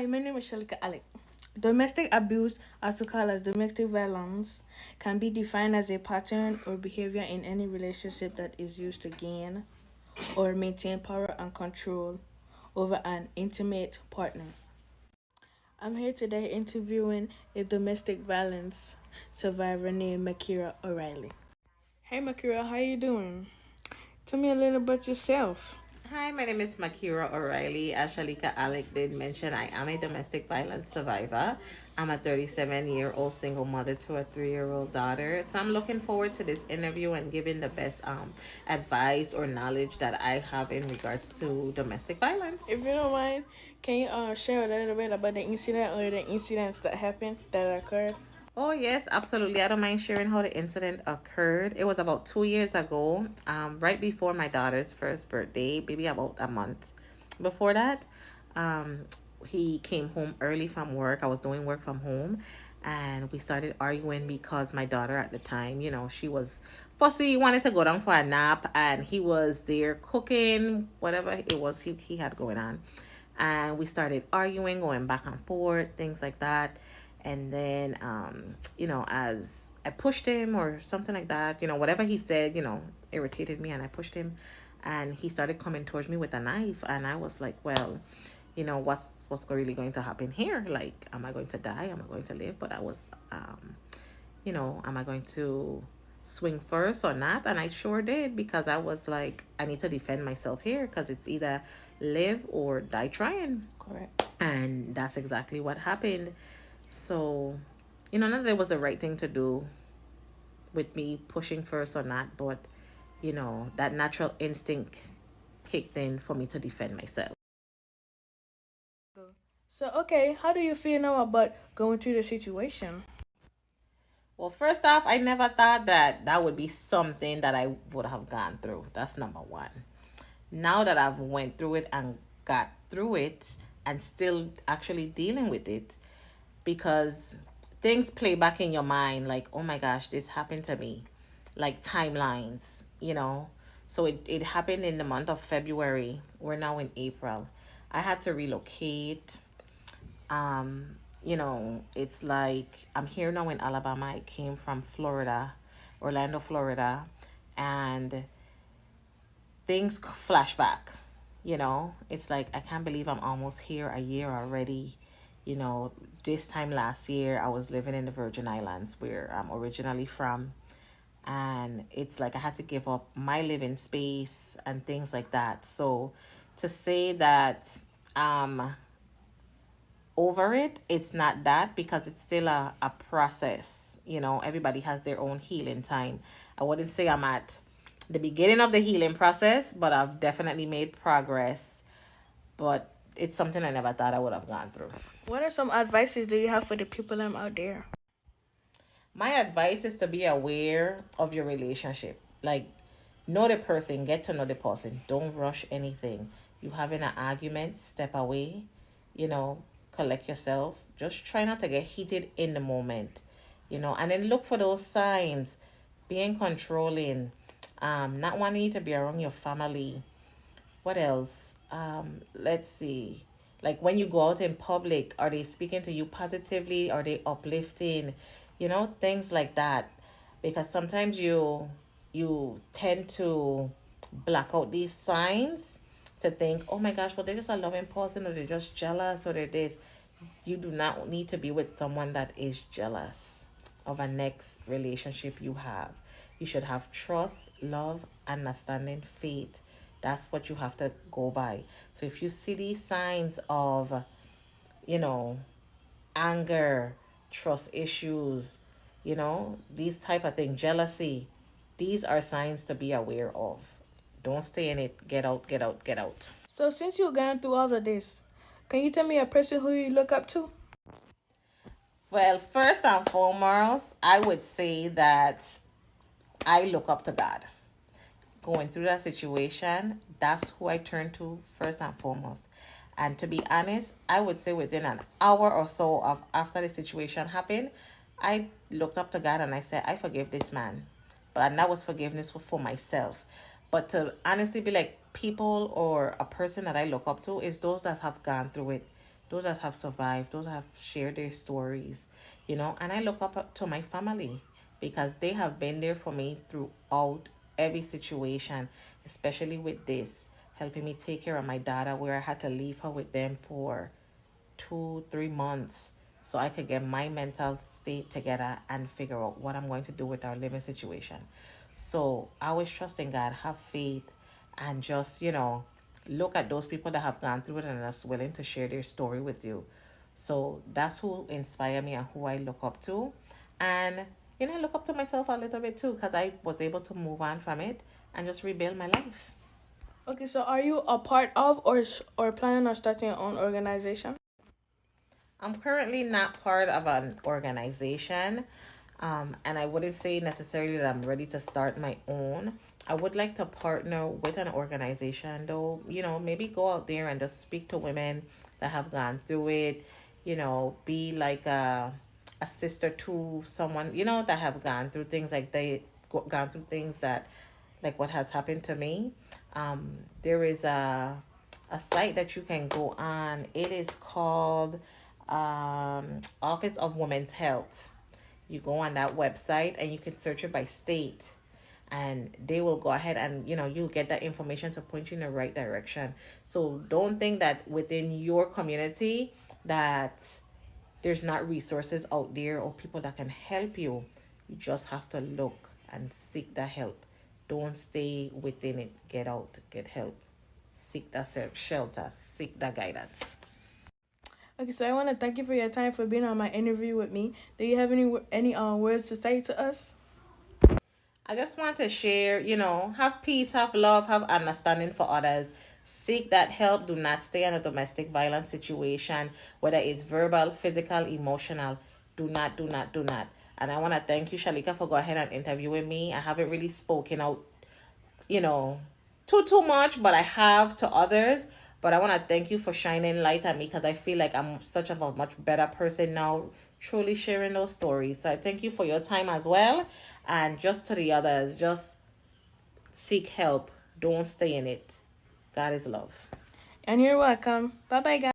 Hi, my name is Shalika Alec. Domestic abuse, also called as domestic violence, can be defined as a pattern or behavior in any relationship that is used to gain or maintain power and control over an intimate partner. I'm here today interviewing a domestic violence survivor named Makira O'Reilly. Hey Makira, how you doing? Tell me a little about yourself. Hi, my name is Makira O'Reilly. As Shalika Alec did mention, I am a domestic violence survivor. I'm a 37-year-old single mother to a 3-year-old daughter. So I'm looking forward to this interview and giving the best advice or knowledge that I have in regards to domestic violence. If you don't mind, can you share a little bit about the incident or the incidents that happened that occurred? Oh, yes, absolutely. I don't mind sharing how the incident occurred. It was about 2 years ago, right before my daughter's first birthday, maybe about a month before that. Um, he came home early from work. I was doing work from home, and we started arguing because my daughter at the time, she was fussy, wanted to go down for a nap, and he was there cooking, whatever it was he had going on. And we started arguing, going back and forth, things like that. And then as I pushed him or something like that, whatever he said, irritated me, and I pushed him, and he started coming towards me with a knife. And I was like, well, what's really going to happen here? Like, am I going to die? Am I going to live? But I was am I going to swing first or not? And I sure did, because I was like, I need to defend myself here, because it's either live or die trying. Correct. And that's exactly what happened. So, not that it was the right thing to do with me pushing first or not, but, that natural instinct kicked in for me to defend myself. So, okay, how do you feel now about going through the situation? Well, first off, I never thought that that would be something that I would have gone through. That's number one. Now that I've went through it and got through it and still actually dealing with it, because things play back in your mind like, oh my gosh, this happened to me, like timelines. So it happened in the month of February. We're now in April. I had to relocate. It's like I'm here now in Alabama. I came from Florida, Orlando, Florida, and things flash back. It's like I can't believe I'm almost here a year already. This time last year I was living in the Virgin Islands, where I'm originally from, and it's like I had to give up my living space and things like that. So to say that over it, it's not that, because it's still a process. Everybody has their own healing time. I wouldn't say I'm at the beginning of the healing process, but I've definitely made progress. But it's something I never thought I would have gone through. What are some advices that you have for the people out there? My advice is to be aware of your relationship. Like, know the person, get to know the person. Don't rush anything. You having an argument, step away, you know, collect yourself. Just try not to get heated in the moment, and then look for those signs. Being controlling, not wanting you to be around your family. What else? Let's see. Like, when you go out in public, are they speaking to you positively? Are they uplifting? Things like that. Because sometimes you tend to black out these signs to think, oh my gosh, well, they're just a loving person, or they're just jealous, or they're this. You do not need to be with someone that is jealous of a next relationship you have. You should have trust, love, understanding, faith. That's what you have to go by. So if you see these signs of, you know, anger, trust issues, these type of things, jealousy, these are signs to be aware of. Don't stay in it. Get out, get out, get out. So, since you've gone through all of this, can you tell me a person who you look up to? Well, first and foremost, I would say that I look up to God. Going through that situation, that's who I turn to first and foremost. And to be honest, I would say within an hour or so of after the situation happened, I looked up to God and I said, I forgive this man. But and that was forgiveness for myself. But to honestly be like, people or a person that I look up to is those that have gone through it. those that have survived, those that have shared their stories, and I look up to my family because they have been there for me throughout every situation, especially with this, helping me take care of my daughter where I had to leave her with them for 2-3 months so I could get my mental state together and figure out what I'm going to do with our living situation. So I always trust in God, have faith, and just, look at those people that have gone through it and are willing to share their story with you. So that's who inspire me and who I look up to. And, I look up to myself a little bit too because I was able to move on from it and just rebuild my life. Okay, so are you a part of or planning on starting your own organization? I'm currently not part of an organization, and I wouldn't say necessarily that I'm ready to start my own. I would like to partner with an organization, though, maybe go out there and just speak to women that have gone through it, be like a sister to someone, that have gone through things like gone through things that, like what has happened to me. There is a site that you can go on. It is called Office of Women's Health. You go on that website and you can search it by state, and they will go ahead and you'll get that information to point you in the right direction. So don't think that within your community that there's not resources out there or people that can help you. You just have to look and seek that help. Don't stay within it. Get out, get help, seek that shelter, seek that guidance. Okay, so I want to thank you for your time for being on my interview with me. Do you have any words to say to us? I just want to share, have peace, have love, have understanding for others. Seek that help. Do not stay in a domestic violence situation, whether it's verbal, physical, emotional. Do not, do not, do not. And I want to thank you, Shalika, for go ahead and interviewing me. I haven't really spoken out, you know, too much, but I have to others. But I want to thank you for shining light at me because I feel like I'm such of a much better person now, truly sharing those stories. So I thank you for your time as well. And just to the others, just seek help. Don't stay in it. God is love. And you're welcome. Bye bye, guys.